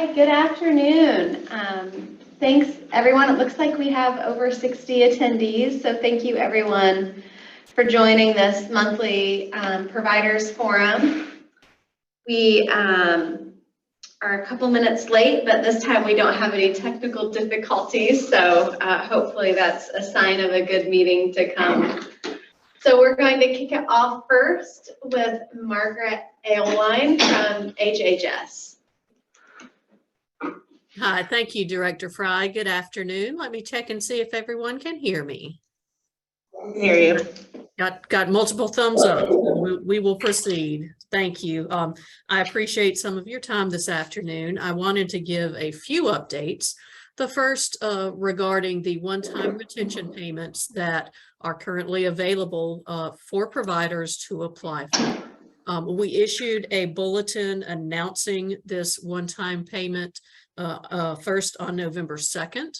Hi, good afternoon. Thanks everyone. It looks like we have over 60 attendees, so thank you everyone for joining this monthly providers forum. We are a couple minutes late, but this time we don't have any technical difficulties, so hopefully that's a sign of a good meeting to come. So we're going to kick it off first with Margaret Aoline from HHS. Hi, thank you, Director Fry. Good afternoon. Let me check and see if everyone can hear me. Hear you. Got multiple thumbs up. We will proceed. Thank you. I appreciate some of your time this afternoon. I wanted to give a few updates. The first regarding the one-time retention payments that are currently available for providers to apply for. We issued a bulletin announcing this one-time payment first on November 2nd.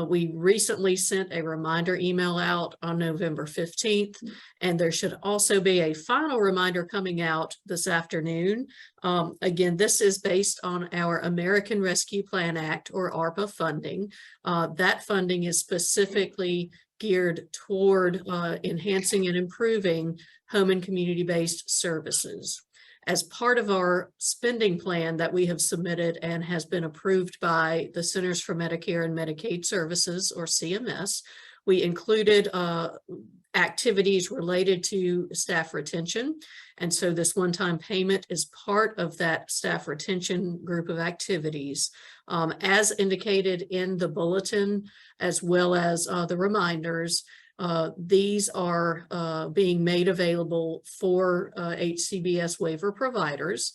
We recently sent a reminder email out on November 15th, and there should also be a final reminder coming out this afternoon. Again, this is based on our American Rescue Plan Act, or ARPA funding. That funding is specifically geared toward enhancing and improving home and community-based services. As part of our spending plan that we have submitted and has been approved by the Centers for Medicare and Medicaid Services, or CMS, we included activities related to staff retention. And so this one-time payment is part of that staff retention group of activities. As indicated in the bulletin, as well as the reminders, these are being made available for HCBS waiver providers.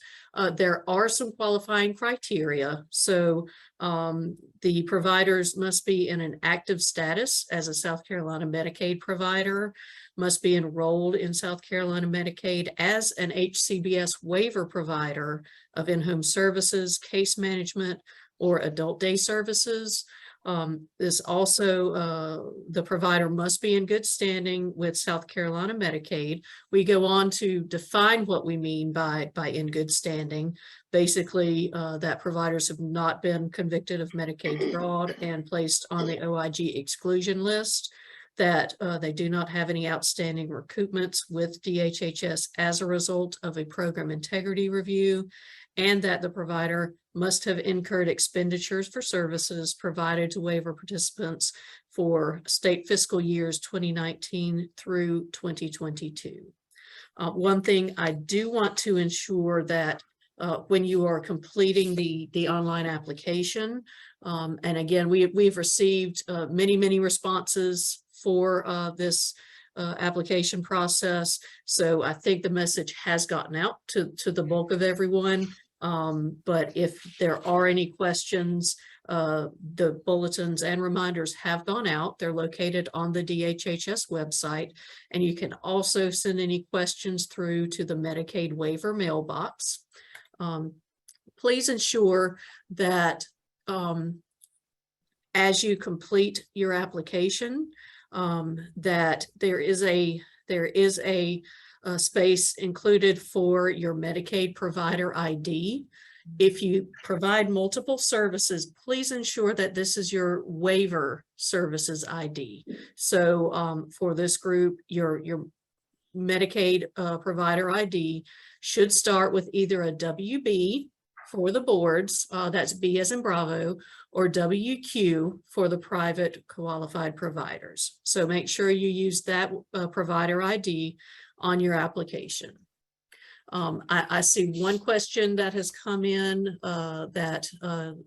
There are some qualifying criteria. So the providers must be in an active status as a South Carolina Medicaid provider, must be enrolled in South Carolina Medicaid as an HCBS waiver provider of in-home services, case management, or adult day services. This also, the provider must be in good standing with South Carolina Medicaid. We go on to define what we mean by in good standing. Basically, that providers have not been convicted of Medicaid fraud and placed on the OIG exclusion list, that they do not have any outstanding recoupments with DHHS as a result of a program integrity review, and that the provider must have incurred expenditures for services provided to waiver participants for state fiscal years 2019 through 2022. One thing I do want to ensure that when you are completing the online application, and again, we've received many responses for this application process. So I think the message has gotten out to the bulk of everyone. But if there are any questions, the bulletins and reminders have gone out. They're located on the DHHS website, and you can also send any questions through to the Medicaid waiver mailbox. Please ensure that as you complete your application, that there is a space included for your Medicaid provider ID. If you provide multiple services, please ensure that this is your waiver services ID. So for this group, your Medicaid provider ID should start with either a WB for the boards, that's B as in Bravo, or WQ for the private qualified providers. So make sure you use that provider ID on your application. I see one question that has come in that the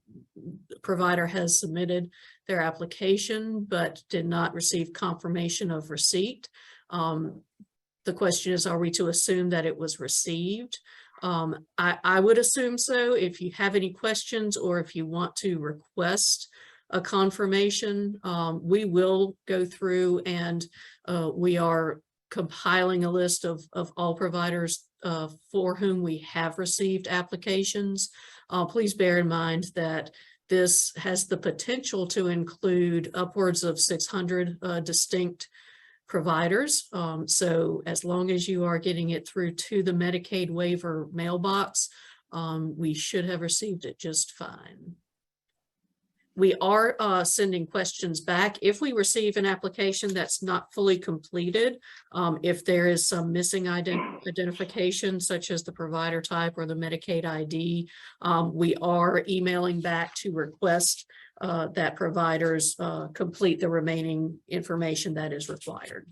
provider has submitted their application but did not receive confirmation of receipt. The question is, are we to assume that it was received? I would assume so. If you have any questions or if you want to request a confirmation, we will go through and we are compiling a list of all providers for whom we have received applications. Please bear in mind that this has the potential to include upwards of 600 distinct providers. So as long as you are getting it through to the Medicaid waiver mailbox, we should have received it just fine. We are sending questions back. If we receive an application that's not fully completed, if there is some missing identification, such as the provider type or the Medicaid ID, we are emailing back to request that providers complete the remaining information that is required.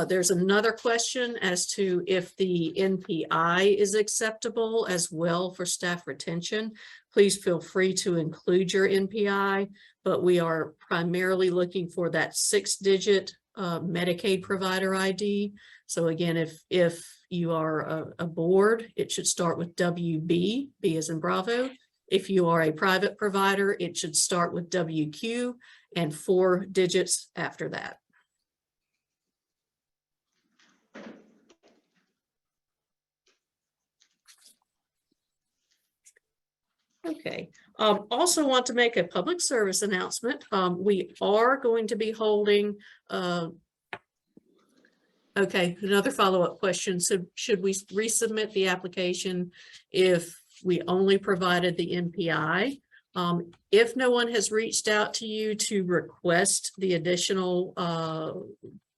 There's another question as to if the NPI is acceptable as well for staff retention. Please feel free to include your NPI, but we are primarily looking for that 6-digit Medicaid provider ID. So again, if you are a board, it should start with WB, B as in Bravo. If you are a private provider, it should start with WQ and 4 digits after that. Okay. Also want to make a public service announcement. We are going to be holding, okay, another follow-up question. So should we resubmit the application if we only provided the NPI? If no one has reached out to you to request the additional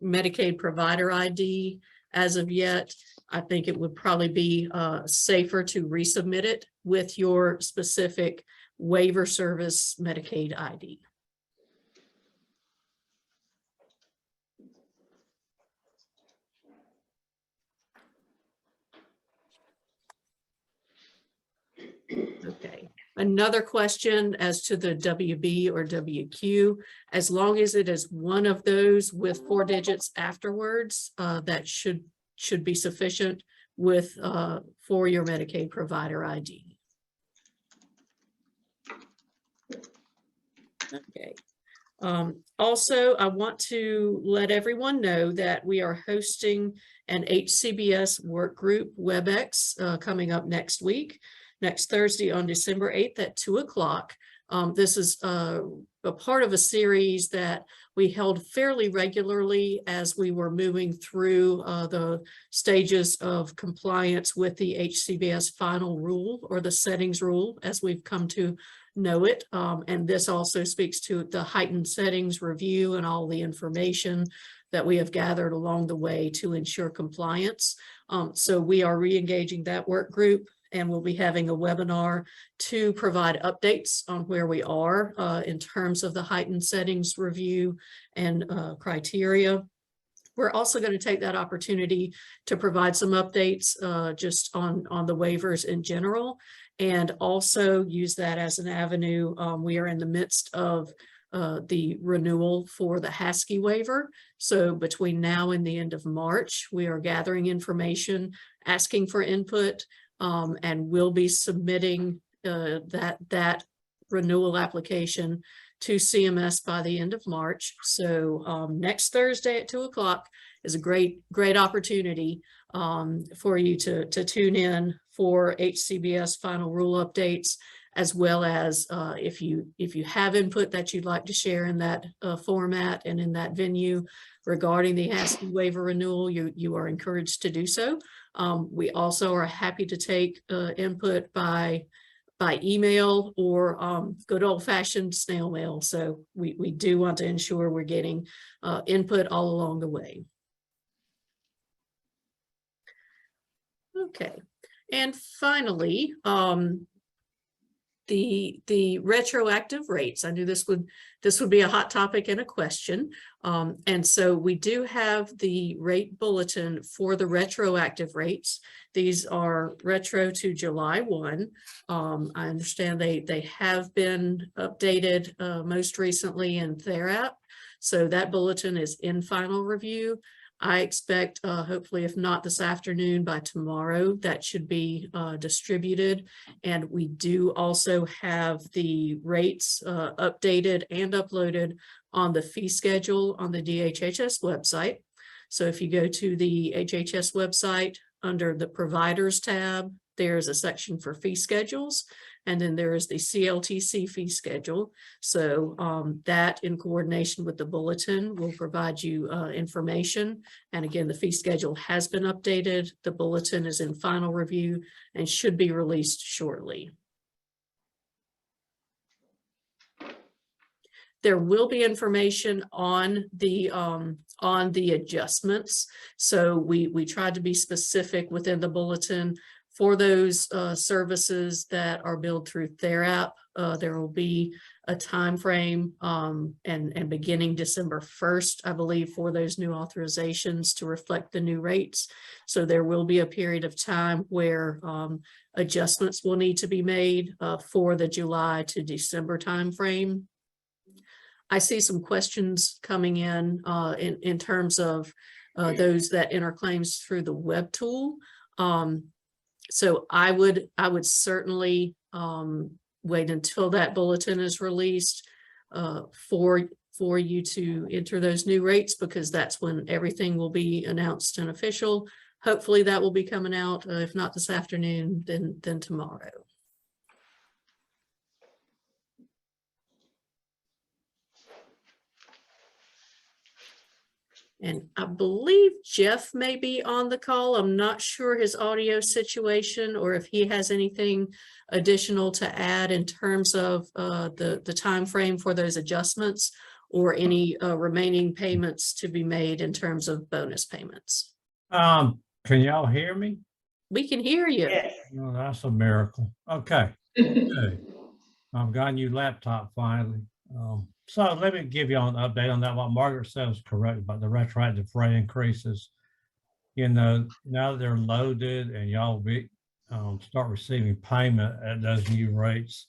Medicaid provider ID as of yet, I think it would probably be safer to resubmit it with your specific waiver service Medicaid ID. Okay. Another question as to the WB or WQ, as long as it is one of those with 4 digits afterwards, that should be sufficient with for your Medicaid provider ID. Okay. Also, I want to let everyone know that we are hosting an HCBS work group WebEx coming up next week, next Thursday on December 8th at 2 o'clock. This is a part of a series that we held fairly regularly as we were moving through the stages of compliance with the HCBS final rule, or the settings rule as we've come to know it. And this also speaks to the heightened settings review and all the information that we have gathered along the way to ensure compliance. So we are re-engaging that work group, and we'll be having a webinar to provide updates on where we are in terms of the heightened settings review and criteria. We're also going to take that opportunity to provide some updates just on the waivers in general, and also use that as an avenue. We are in the midst of the renewal for the HASCI waiver. So between now and the end of March, we are gathering information, asking for input, and we'll be submitting that renewal application to CMS by the end of March. So next Thursday at 2 o'clock is a great opportunity for you to tune in for HCBS final rule updates, as well as if you have input that you'd like to share in that format and in that venue regarding the HASCI waiver renewal, you are encouraged to do so. We also are happy to take input by email or good old-fashioned snail mail. So we do want to ensure we're getting input all along the way. Okay, and finally, the retroactive rates. I knew this would be a hot topic and a question. And so we do have the rate bulletin for the retroactive rates. These are retro to July 1. I understand they have been updated most recently in TheraP. So that bulletin is in final review. I expect, hopefully, if not this afternoon, by tomorrow, that should be distributed. And we do also have the rates updated and uploaded on the fee schedule on the DHHS website. So if you go to the HHS website under the providers tab, there's a section for fee schedules. And then there is the CLTC fee schedule. So that, in coordination with the bulletin, will provide you information. And again, the fee schedule has been updated. The bulletin is in final review and should be released shortly. There will be information on the adjustments. So we tried to be specific within the bulletin for those services that are billed through TheraP. There will be a time frame and beginning December 1st, I believe, for those new authorizations to reflect the new rates. So there will be a period of time where adjustments will need to be made for the July to December time frame. I see some questions coming in terms of those that enter claims through the web tool. So I would certainly wait until that bulletin is released for you to enter those new rates, because that's when everything will be announced and official. Hopefully that will be coming out, if not this afternoon, then tomorrow. And I believe Jeff may be on the call. I'm not sure his audio situation or if he has anything additional to add in terms of the time frame for those adjustments, or any remaining payments to be made in terms of bonus payments. Can y'all hear me? We can hear you. Yes. Oh, that's a miracle. Okay. Okay. I've got a new laptop finally. So let me give you an update on that. What Margaret said was correct about the retroactive rate increases. You know, now that they're loaded and y'all be start receiving payment at those new rates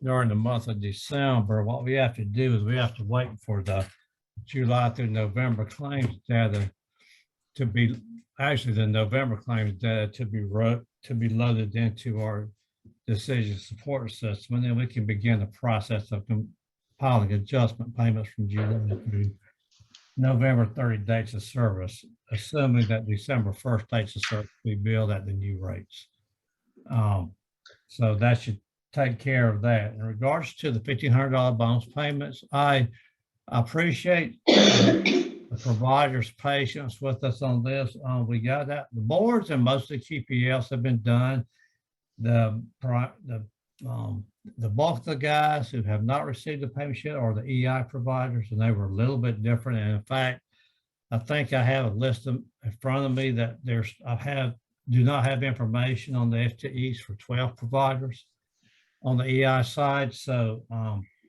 during the month of December, what we have to do is we have to wait for the July through November claims data to be, actually the November claims data to be loaded into our decision support system, and then we can begin the process of compiling adjustment payments from July through November 30 dates of service, assuming that December 1st dates of service be billed at the new rates. So that should take care of that. In regards to the $1,500 bonus payments, I appreciate the provider's patience with us on this. We got that. The boards and most of the QPLs have been done. The bulk of the guys who have not received the payment yet are the EI providers, and they were a little bit different. And in fact, I think I have a list in front of me that do not have information on the FTEs for 12 providers on the EI side. So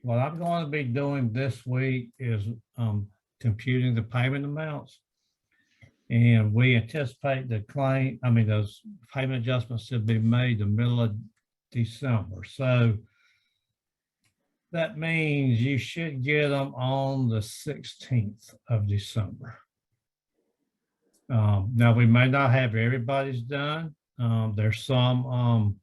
what I'm going to be doing this week is computing the payment amounts. And we anticipate those payment adjustments to be made the middle of December. So that means you should get them on the 16th of December. Now we may not have everybody's done. There's some,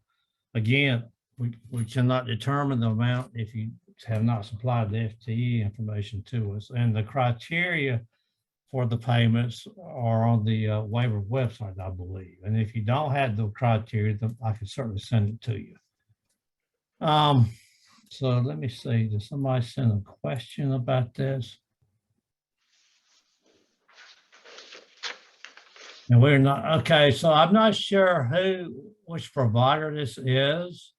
again, we cannot determine the amount if you have not supplied the FTE information to us. And the criteria for the payments are on the waiver website, I believe. And if you don't have the criteria, then I can certainly send it to you. So let me see, did somebody send a question about this? And we're not, okay, so I'm not sure which provider this is.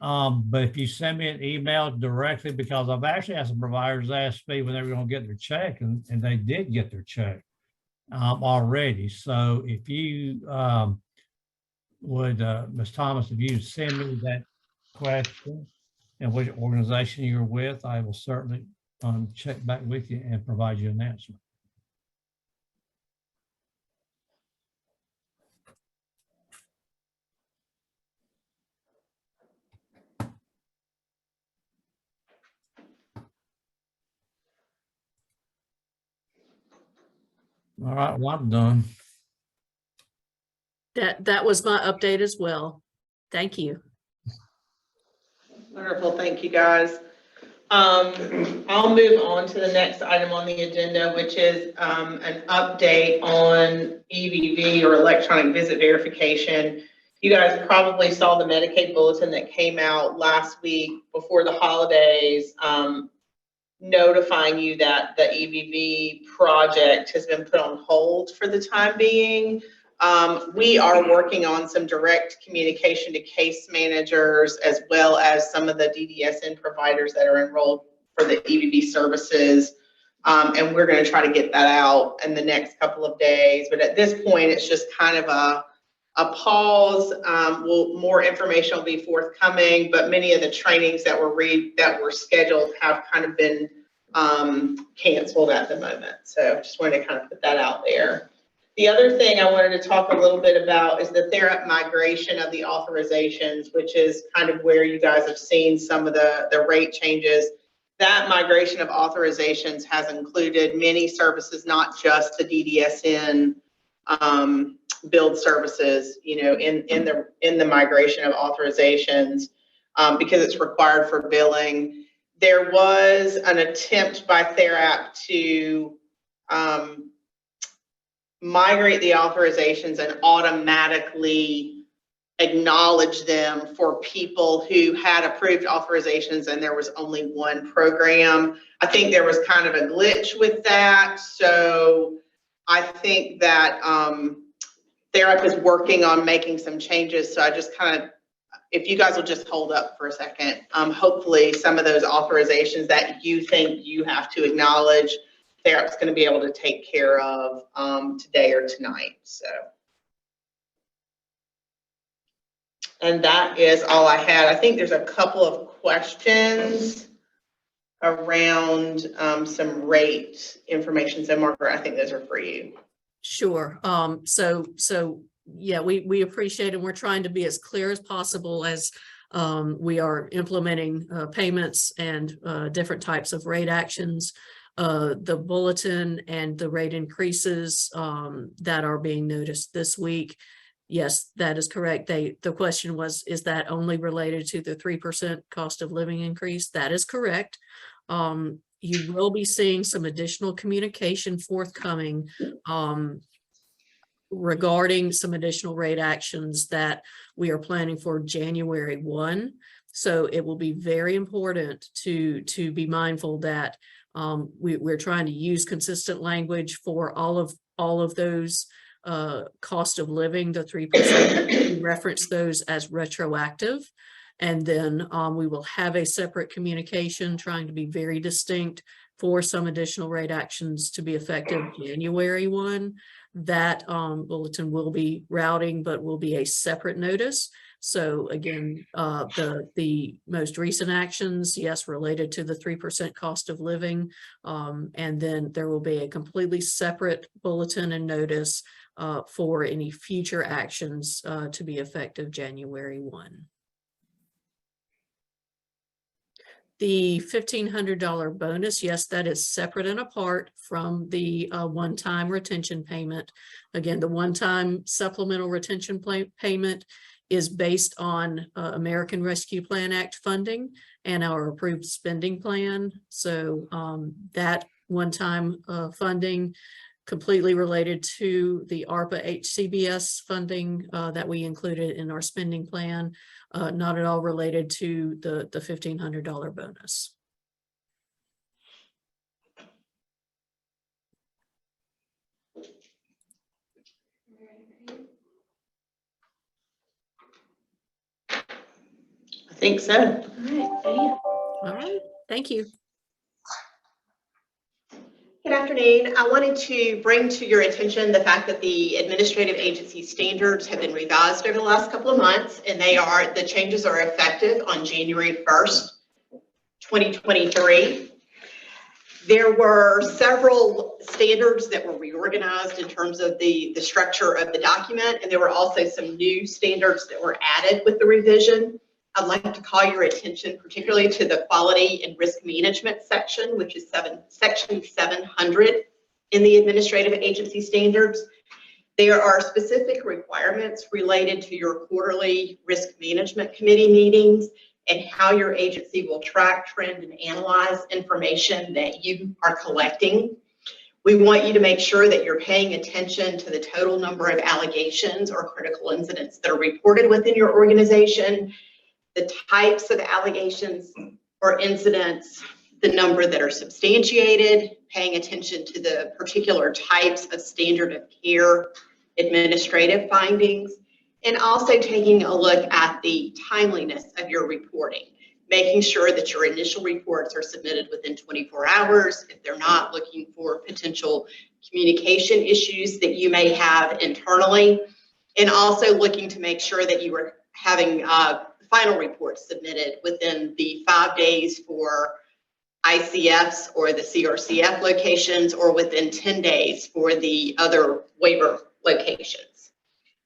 But if you send me an email directly, because I've actually had some providers ask me when they were going to get their check, and they did get their check already. So if you would, Ms. Thomas, if you send me that question and which organization you're with, I will certainly check back with you and provide you an answer. All right, well, I'm done. That was my update as well. Thank you. Wonderful, thank you, guys. I'll move on to the next item on the agenda, which is an update on EVV, or electronic visit verification. You guys probably saw the Medicaid bulletin that came out last week before the holidays, notifying you that the EVV project has been put on hold for the time being. We are working on some direct communication to case managers as well as some of the DDSN providers that are enrolled for the EVV services. And we're going to try to get that out in the next couple of days. But at this point, it's just kind of a pause. More information will be forthcoming, but many of the trainings that were scheduled have kind of been canceled at the moment. So just wanted to kind of put that out there. The other thing I wanted to talk a little bit about is the therapy migration of the authorizations, which is kind of where you guys have seen some of the rate changes. That migration of authorizations has included many services, not just the DDSN billed services, you know, in the migration of authorizations, because it's required for billing. There was an attempt by TheraP to migrate the authorizations and automatically acknowledge them for people who had approved authorizations and there was only one program. I think there was kind of a glitch with that. So I think that TheraP is working on making some changes. So I just kind of, if you guys will just hold up for a second, hopefully some of those authorizations that you think you have to acknowledge, TheraP's going to be able to take care of today or tonight. So, and that is all I had. I think there's a couple of questions around some rate information. So Margaret, I think those are for you. Sure. So yeah, we appreciate it. And we're trying to be as clear as possible as we are implementing payments and different types of rate actions. The bulletin and the rate increases that are being noticed this week. Yes, that is correct. The question was, is that only related to the 3% cost of living increase? That is correct. You will be seeing some additional communication forthcoming regarding some additional rate actions that we are planning for January 1. So it will be very important to be mindful that we're trying to use consistent language for all of those cost of living, the 3%. We reference those as retroactive. And then we will have a separate communication trying to be very distinct for some additional rate actions to be effective January 1. That bulletin will be routing, but will be a separate notice. So again, the most recent actions, yes, related to the 3% cost of living. And then there will be a completely separate bulletin and notice for any future actions to be effective January 1. The $1,500 bonus, yes, that is separate and apart from the one-time retention payment. Again, the one-time supplemental retention payment is based on American Rescue Plan Act funding and our approved spending plan. So that one-time funding completely related to the ARPA HCBS funding that we included in our spending plan, not at all related to the $1,500 bonus. I think so. All right, thank you. Good afternoon. I wanted to bring to your attention the fact that the administrative agency standards have been revised over the last couple of months, and the changes are effective on January 1st, 2023. There were several standards that were reorganized in terms of the structure of the document, and there were also some new standards that were added with the revision. I'd like to call your attention particularly to the quality and risk management section, which is section 700 in the administrative agency standards. There are specific requirements related to your quarterly risk management committee meetings and how your agency will track, trend, and analyze information that you are collecting. We want you to make sure that you're paying attention to the total number of allegations or critical incidents that are reported within your organization, the types of allegations or incidents, the number that are substantiated, paying attention to the particular types of standard of care administrative findings, and also taking a look at the timeliness of your reporting, making sure that your initial reports are submitted within 24 hours. If they're not, looking for potential communication issues that you may have internally, and also looking to make sure that you are having final reports submitted within the 5 days for ICFs or the CRCF locations, or within 10 days for the other waiver locations.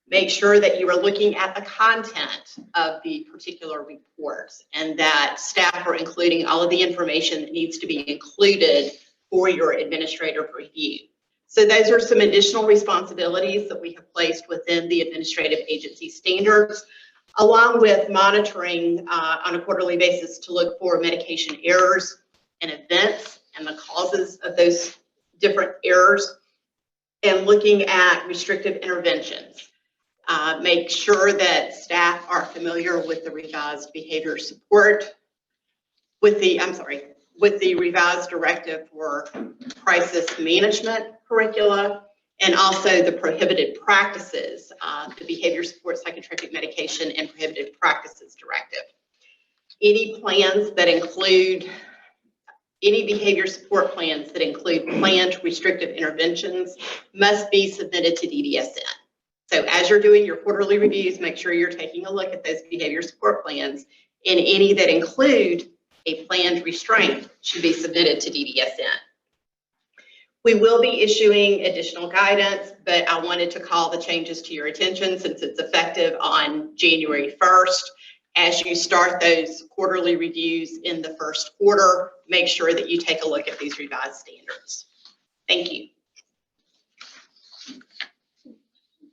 Make sure that you are looking at the content of the particular reports and that staff are including all of the information that needs to be included for your administrative review. So those are some additional responsibilities that we have placed within the administrative agency standards, along with monitoring on a quarterly basis to look for medication errors and events and the causes of those different errors, and looking at restrictive interventions. Make sure that staff are familiar with the revised behavior support, with the revised directive for crisis management curricula, and also the prohibited practices, the behavior support psychotropic medication and prohibited practices directive. Any plans that include, any behavior support plans that include planned restrictive interventions must be submitted to DDSN. So as you're doing your quarterly reviews, make sure you're taking a look at those behavior support plans, and any that include a planned restraint should be submitted to DDSN. We will be issuing additional guidance, but I wanted to call the changes to your attention since it's effective on January 1st. As you start those quarterly reviews in the first quarter, make sure that you take a look at these revised standards. Thank you.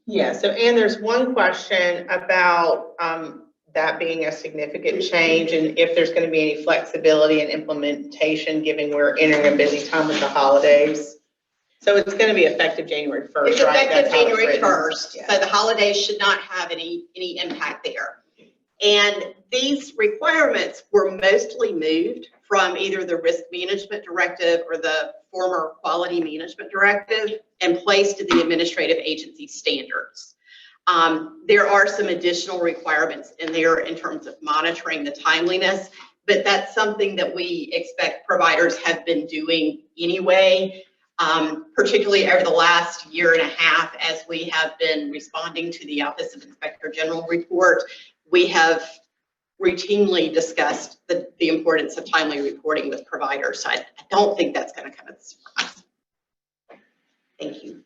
Yeah, so Ann, there's one question about that being a significant change and if there's going to be any flexibility in implementation, given we're entering a busy time with the holidays. So it's going to be effective January 1st, It's right? effective That's how it's January written. 1st, Yeah. so the holidays should not have any impact there. And these requirements were mostly moved from either the risk management directive or the former quality management directive and placed in the administrative agency standards. There are some additional requirements in there in terms of monitoring the timeliness, but that's something that we expect providers have been doing anyway, particularly over the last year and a half as we have been responding to the Office of Inspector General report. We have routinely discussed the importance of timely reporting with providers. So I don't think that's going to come as a surprise. Thank you.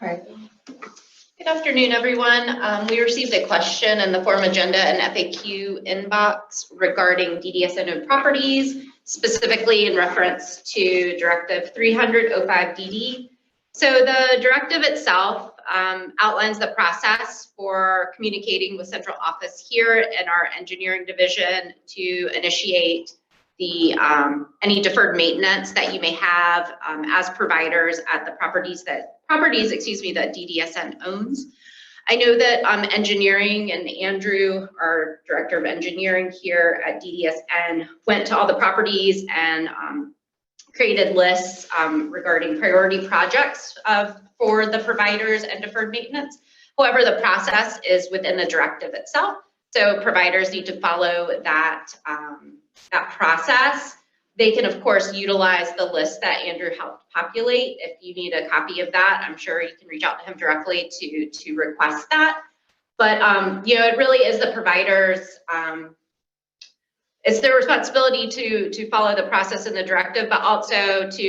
All right. Good afternoon, everyone. We received a question in the form agenda and FAQ inbox regarding DDSN-owned properties, specifically in reference to Directive 300-OIDD. So the directive itself outlines the process for communicating with central office here and our engineering division to initiate the any deferred maintenance that you may have as providers at the properties that DDSN owns. I know that engineering and Andrew, our director of engineering here at DDSN, went to all the properties and created lists regarding priority projects for the providers and deferred maintenance. However, the process is within the directive itself. So providers need to follow that, that process. They can, of course, utilize the list that Andrew helped populate. If you need a copy of that, I'm sure you can reach out to him directly to request that. But, you know, it really is the providers, it's their responsibility to follow the process in the directive, but also to,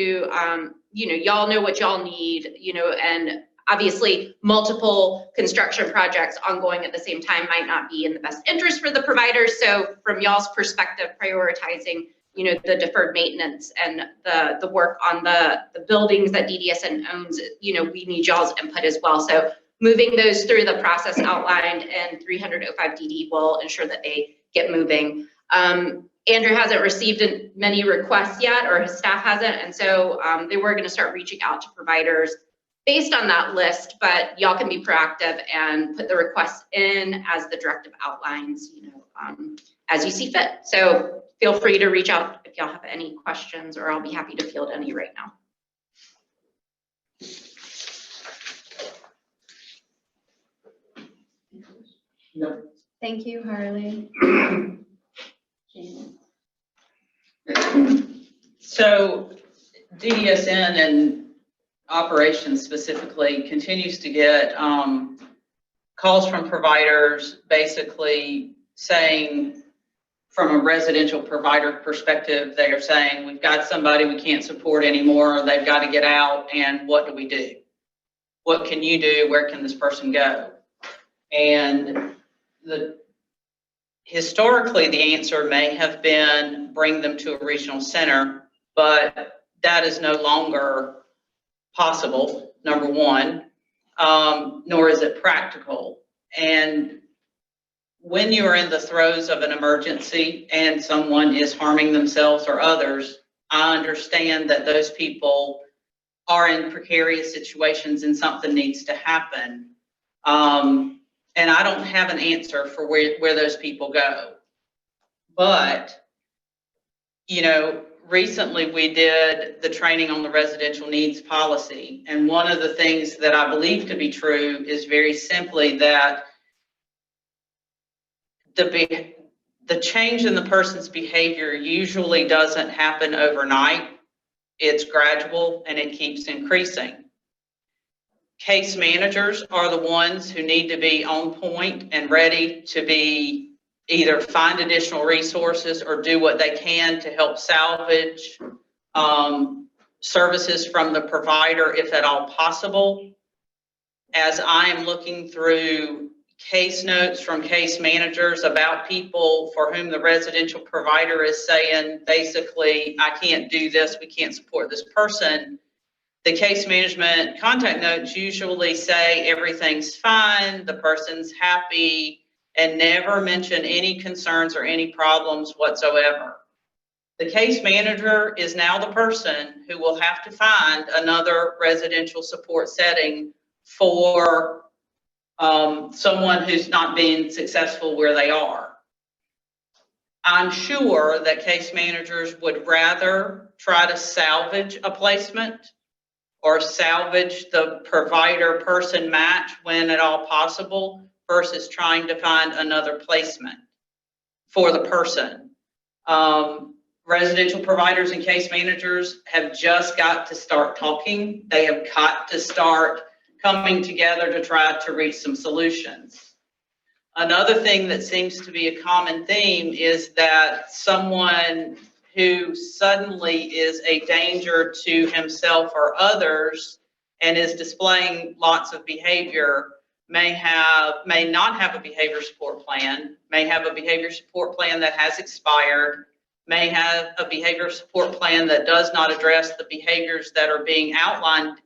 you know, y'all know what y'all need, you know, and obviously multiple construction projects ongoing at the same time might not be in the best interest for the providers. So from y'all's perspective, prioritizing, you know, the deferred maintenance and the work on the buildings that DDSN owns, you know, we need y'all's input as well. So moving those through the process outlined in 300-OIDD will ensure that they get moving. Andrew hasn't received many requests yet, or his staff hasn't, and so they were going to start reaching out to providers based on that list, but y'all can be proactive and put the requests in as the directive outlines, as you see fit. So feel free to reach out if y'all have any questions, or I'll be happy to field any right now. No. Thank you, Harley. So DDSN and operations specifically continues to get calls from providers basically saying, from a residential provider perspective, they are saying, we've got somebody we can't support anymore, they've got to get out, and what do we do? What can you do? Where can this person go? And historically, the answer may have been bring them to a regional center, but that is no longer possible, number one, nor is it practical. And when you are in the throes of an emergency and someone is harming themselves or others, I understand that those people are in precarious situations and something needs to happen. And I don't have an answer for where those people go. But, recently we did the training on the residential needs policy. And one of the things that I believe to be true is very simply that the change in the person's behavior usually doesn't happen overnight. It's gradual and it keeps increasing. Case managers are the ones who need to be on point and ready to be either find additional resources or do what they can to help salvage services from the provider if at all possible. As I am looking through case notes from case managers about people for whom the residential provider is saying, basically, I can't do this, we can't support this person, the case management contact notes usually say everything's fine, the person's happy, and never mention any concerns or any problems whatsoever. The case manager is now the person who will have to find another residential support setting for someone who's not being successful where they are. I'm sure that case managers would rather try to salvage a placement or salvage the provider person match when at all possible versus trying to find another placement for the person. Residential providers and case managers have just got to start talking. They have got to start coming together to try to reach some solutions. Another thing that seems to be a common theme is that someone who suddenly is a danger to himself or others and is displaying lots of behavior may not have a behavior support plan, may have a behavior support plan that has expired, may have a behavior support plan that does not address the behaviors that are being outlined,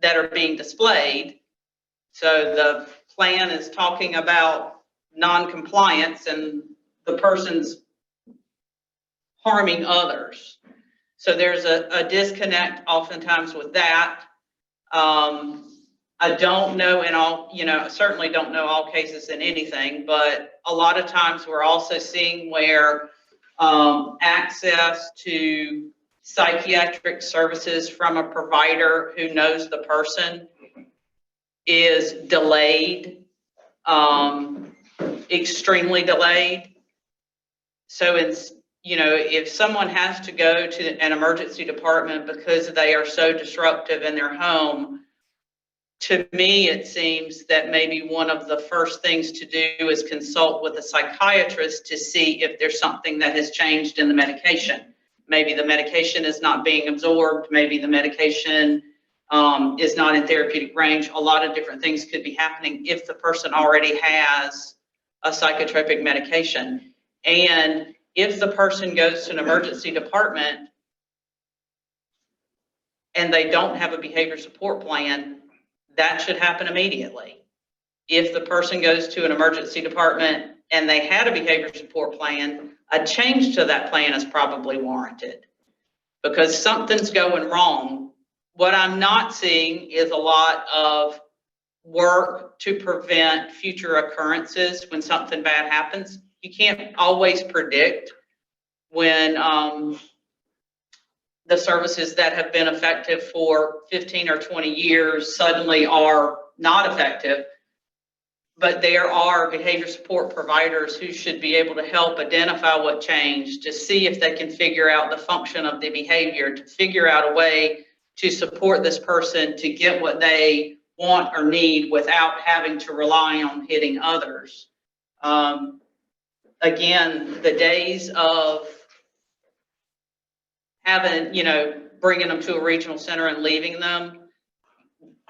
that are being displayed. So the plan is talking about non-compliance and the person's harming others. So there's a disconnect oftentimes with that. I don't know in all, certainly don't know all cases in anything, but a lot of times we're also seeing where access to psychiatric services from a provider who knows the person is delayed, extremely delayed. So it's, if someone has to go to an emergency department because they are so disruptive in their home, to me, it seems that maybe one of the first things to do is consult with a psychiatrist to see if there's something that has changed in the medication. Maybe the medication is not being absorbed. Maybe the medication is not in therapeutic range. A lot of different things could be happening if the person already has a psychotropic medication. And if the person goes to an emergency department and they don't have a behavior support plan, that should happen immediately. If the person goes to an emergency department and they had a behavior support plan, a change to that plan is probably warranted because something's going wrong. What I'm not seeing is a lot of work to prevent future occurrences when something bad happens. You can't always predict when the services that have been effective for 15 or 20 years suddenly are not effective. But there are behavior support providers who should be able to help identify what changed, to see if they can figure out the function of the behavior, to figure out a way to support this person to get what they want or need without having to rely on hitting others. Again, the days of having, bringing them to a regional center and leaving them,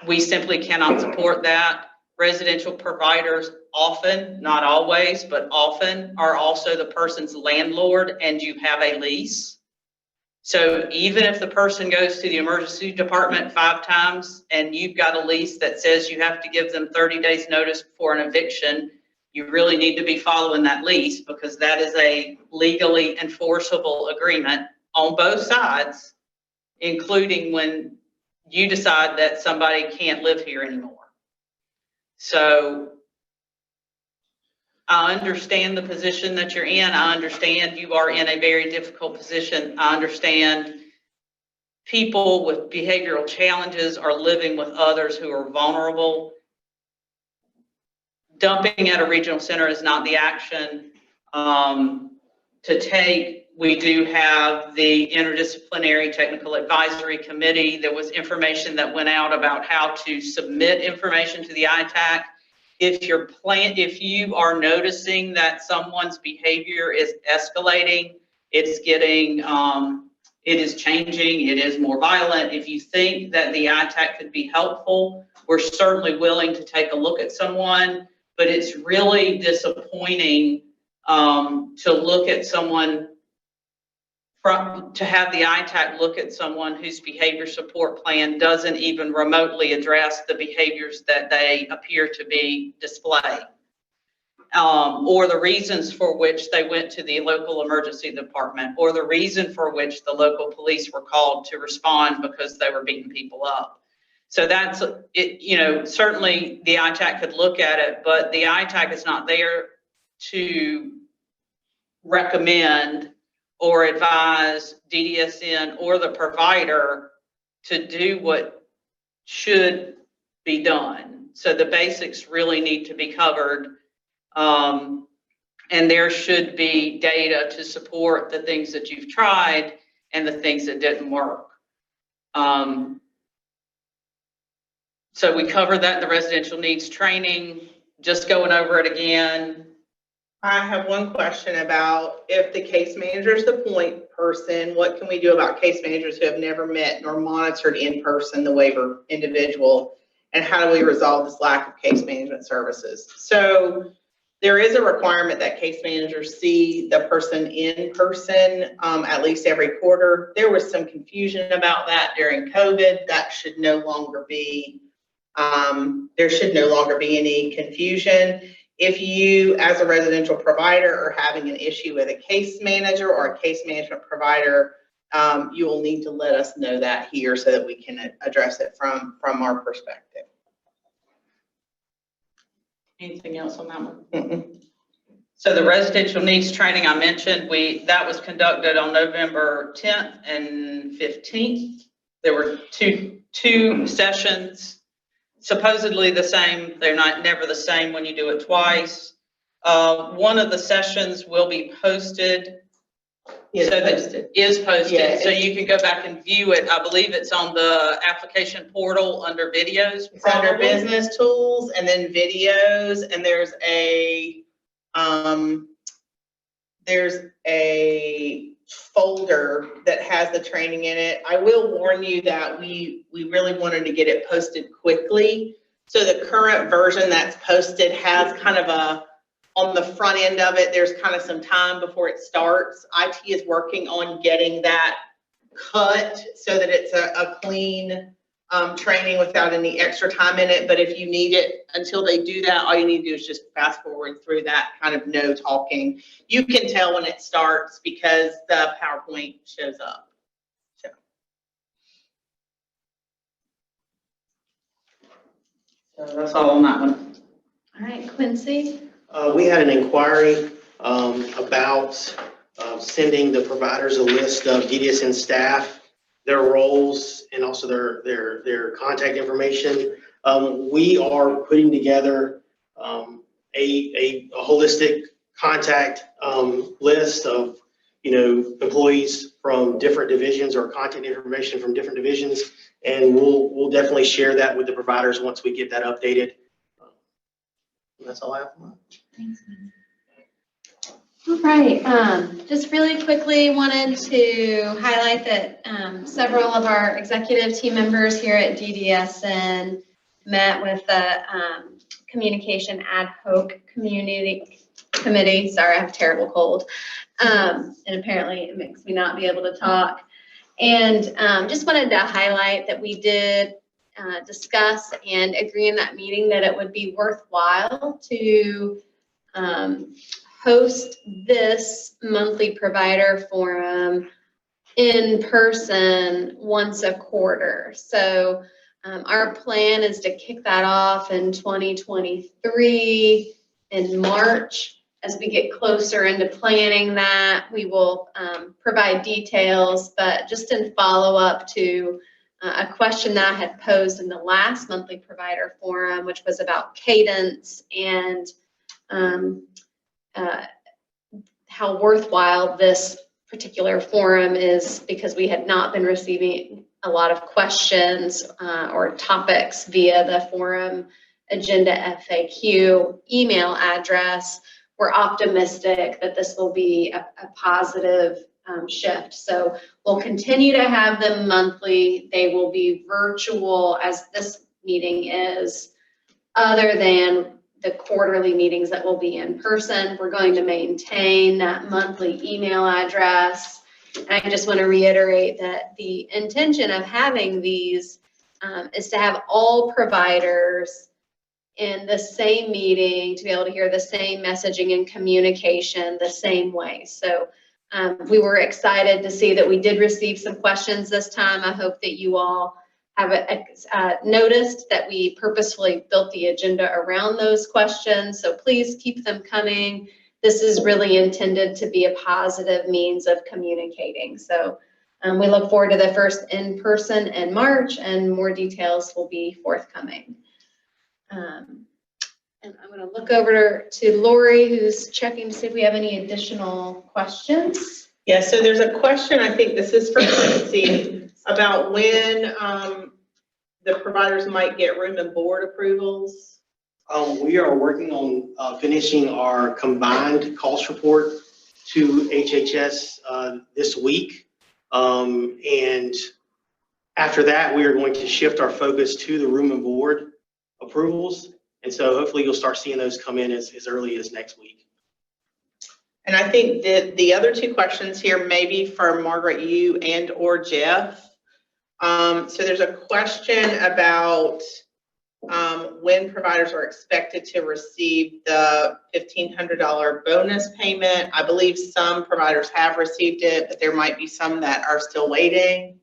we simply cannot support that. Residential providers often, not always, but often are also the person's landlord and you have a lease. So even if the person goes to the emergency department 5 times and you've got a lease that says you have to give them 30 days notice before an eviction, you really need to be following that lease because that is a legally enforceable agreement on both sides, including when you decide that somebody can't live here anymore. So I understand the position that you're in. I understand you are in a very difficult position. I understand people with behavioral challenges are living with others who are vulnerable. Dumping at a regional center is not the action to take. We do have the Interdisciplinary Technical Advisory Committee. There was information that went out about how to submit information to the ITAC. If you are noticing that someone's behavior is escalating, it is changing, it is more violent. If you think that the ITAC could be helpful, we're certainly willing to take a look at someone, but it's really disappointing to look at someone to have the ITAC look at someone whose behavior support plan doesn't even remotely address the behaviors that they appear to be displaying, or the reasons for which they went to the local emergency department, or the reason for which the local police were called to respond because they were beating people up. So that's it. Certainly the ITAC could look at it, but the ITAC is not there to recommend or advise DDSN or the provider to do what should be done. So the basics really need to be covered. And there should be data to support the things that you've tried and the things that didn't work. So we covered that in the residential needs training, just going over it again. I have one question about if the case manager is the point person, what can we do about case managers who have never met nor monitored in person the waiver individual? And how do we resolve this lack of case management services? So there is a requirement that case managers see the person in person at least every quarter. There was some confusion about that during COVID. That should no longer be, there should no longer be any confusion. If you, as a residential provider, are having an issue with a case manager or a case management provider, you will need to let us know that here so that we can address it from our perspective. Anything else on that one? So the residential needs training I mentioned, that was conducted on November 10th and 15th. There were two sessions. Supposedly the same, they're never the same when you do it twice. One of the sessions will be posted. Is posted. Yeah, so you can go back and view it. I believe it's on the application portal under videos. It's under business tools and then videos, and there's a folder that has the training in it. I will warn you that we really wanted to get it posted quickly. So the current version that's posted has kind of on the front end of it, there's kind of some time before it starts. IT is working on getting that cut so that it's a clean training without any extra time in it. But if you need it until they do that, all you need to do is just fast forward through that kind of no talking. You can tell when it starts because the PowerPoint shows up. So that's all on that one. All right, Quincy. We had an inquiry about sending the providers a list of DDSN staff, their roles, and also their contact information. We are putting together a holistic contact list of employees from different divisions or contact information from different divisions, and we'll definitely share that with the providers once we get that updated. And that's all I have. Thanks, man. All right, just really quickly wanted to highlight that several of our executive team members here at DDSN met with the Communication Ad Hoc Committee. Sorry, I have a terrible cold. And apparently it makes me not be able to talk. And just wanted to highlight that we did discuss and agree in that meeting that it would be worthwhile to host this monthly provider forum in person once a quarter. So our plan is to kick that off in 2023 in March. As we get closer into planning that, we will provide details, but just in follow-up to a question that I had posed in the last monthly provider forum, which was about cadence and how worthwhile this particular forum is, because we had not been receiving a lot of questions or topics via the forum agenda FAQ email address. We're optimistic that this will be a positive shift. So we'll continue to have them monthly. They will be virtual as this meeting is, other than the quarterly meetings that will be in person. We're going to maintain that monthly email address. And I just want to reiterate that the intention of having these is to have all providers in the same meeting, to be able to hear the same messaging and communication the same way. So we were excited to see that we did receive some questions this time. I hope that you all have noticed that we purposefully built the agenda around those questions. So please keep them coming. This is really intended to be a positive means of communicating. So we look forward to the first in-person in March, and more details will be forthcoming. And I'm going to look over to Lori, who's checking to see if we have any additional questions. Yeah, so there's a question, I think this is for Quincy, about when the providers might get room and board approvals. We are working on finishing our combined cost report to HHS this week. And after that, we are going to shift our focus to the room and board approvals. And so hopefully you'll start seeing those come in as early as next week. And I think that the other two questions here may be for Margaret, you and or Jeff. So there's a question about when providers are expected to receive the $1,500 bonus payment. I believe some providers have received it, but there might be some that are still waiting.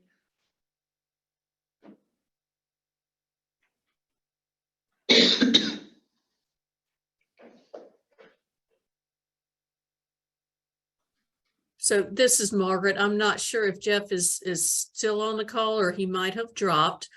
So this is Margaret. I'm not sure if Jeff is still on the call or he might have dropped.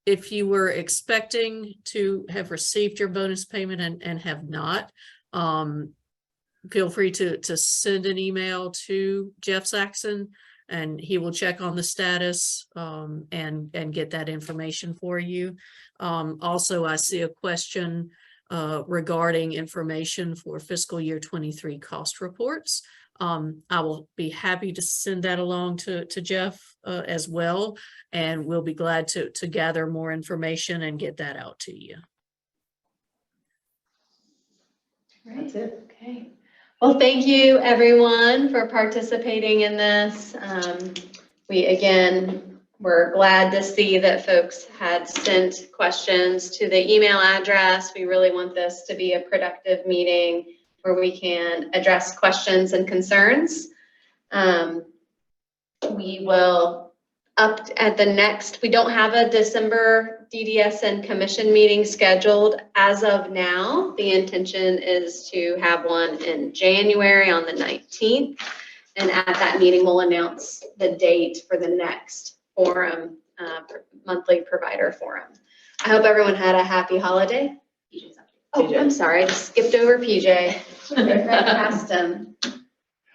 If you were expecting to have received your bonus payment and have not, feel free to send an email to Jeff Saxon, and he will check on the status and get that information for you. Also, I see a question regarding information for fiscal year 23 cost reports. I will be happy to send that along to Jeff as well, and we'll be glad to gather more information and get that out to you. That's it. Okay. Well, thank you everyone for participating in this. We again we're glad to see that folks had sent questions to the email address. We really want this to be a productive meeting where we can address questions and concerns. We will up at the next, we don't have a December DDSN commission meeting scheduled as of now. The intention is to have one in January on the 19th. And at that meeting, we'll announce the date for the next forum, monthly provider forum. I hope everyone had a happy holiday. Oh, I'm sorry, I just skipped over PJ. Right past him.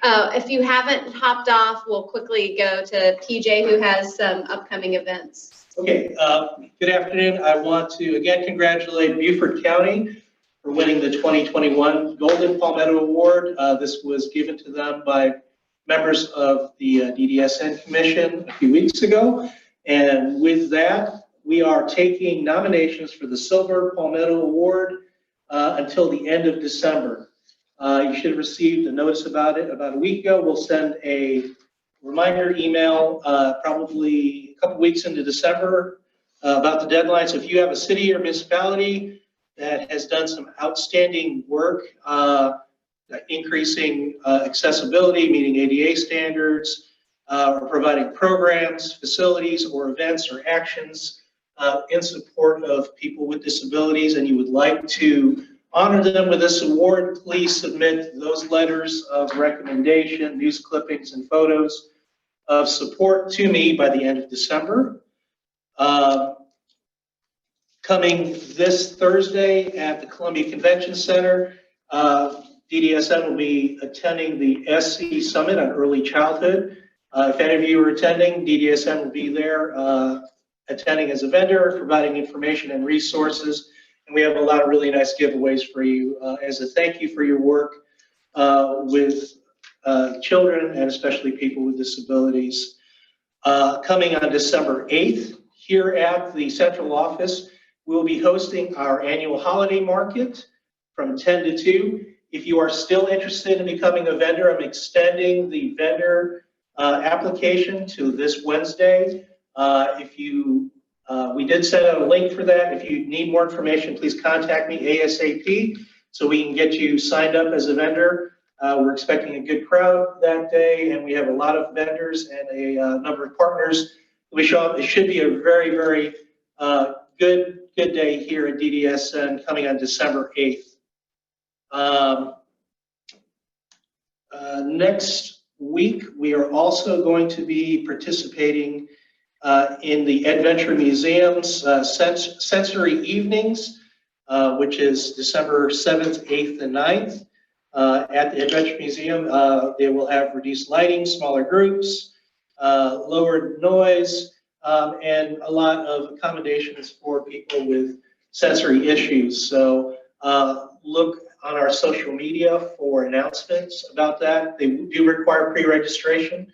If you haven't hopped off, we'll quickly go to PJ, who has some upcoming events. Okay, good afternoon. I want to again congratulate Beaufort County for winning the 2021 Golden Palmetto Award. This was given to them by members of the DDSN Commission a few weeks ago. And with that, we are taking nominations for the Silver Palmetto Award until the end of December. You should have received a notice about it about a week ago. We'll send a reminder email probably a couple weeks into December about the deadline. So if you have a city or municipality that has done some outstanding work increasing accessibility, meeting ADA standards, or providing programs, facilities, or events or actions in support of people with disabilities, and you would like to honor them with this award, please submit those letters of recommendation, news clippings, and photos of support to me by the end of December. Coming this Thursday at the Columbia Convention Center, DDSN will be attending the SC Summit on Early Childhood. If any of you are attending, DDSN will be there attending as a vendor, providing information and resources. And we have a lot of really nice giveaways for you as a thank you for your work with children and especially people with disabilities. Coming on December 8th, here at the central office, we'll be hosting our annual holiday market from 10 to 2. If you are still interested in becoming a vendor, I'm extending the vendor application to this Wednesday. We did send out a link for that. If you need more information, please contact me ASAP so we can get you signed up as a vendor. We're expecting a good crowd that day, and we have a lot of vendors and a number of partners. We show up. It should be a very, very good day here at DDSN coming on December 8th. Next week, we are also going to be participating in the Adventure Museum's Sensory Evenings, which is December 7th, 8th, and 9th. At the Adventure Museum, they will have reduced lighting, smaller groups, lowered noise, and a lot of accommodations for people with sensory issues. So look on our social media for announcements about that. They do require pre-registration.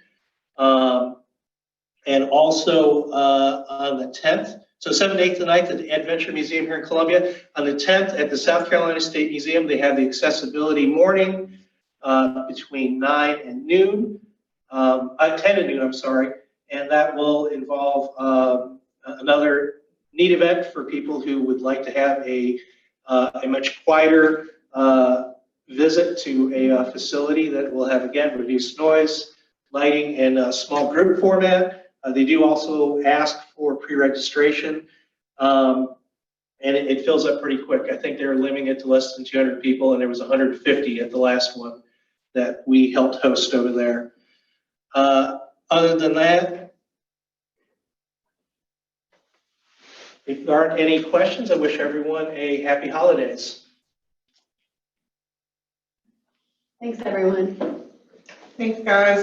And also on the 10th, so 7th, 8th, and 9th at the Adventure Museum here in Columbia. On the 10th at the South Carolina State Museum, they have the accessibility morning between 9 and noon, 10 and noon, I'm sorry. And that will involve another neat event for people who would like to have a much quieter visit to a facility that will have, again, reduced noise, lighting, and a small group format. They do also ask for pre-registration, and it fills up pretty quick. I think they're limiting it to less than 200 people, and there was 150 at the last one that we helped host over there. Other than that, if there aren't any questions, I wish everyone a happy holidays. Thanks, everyone. Thanks, guys.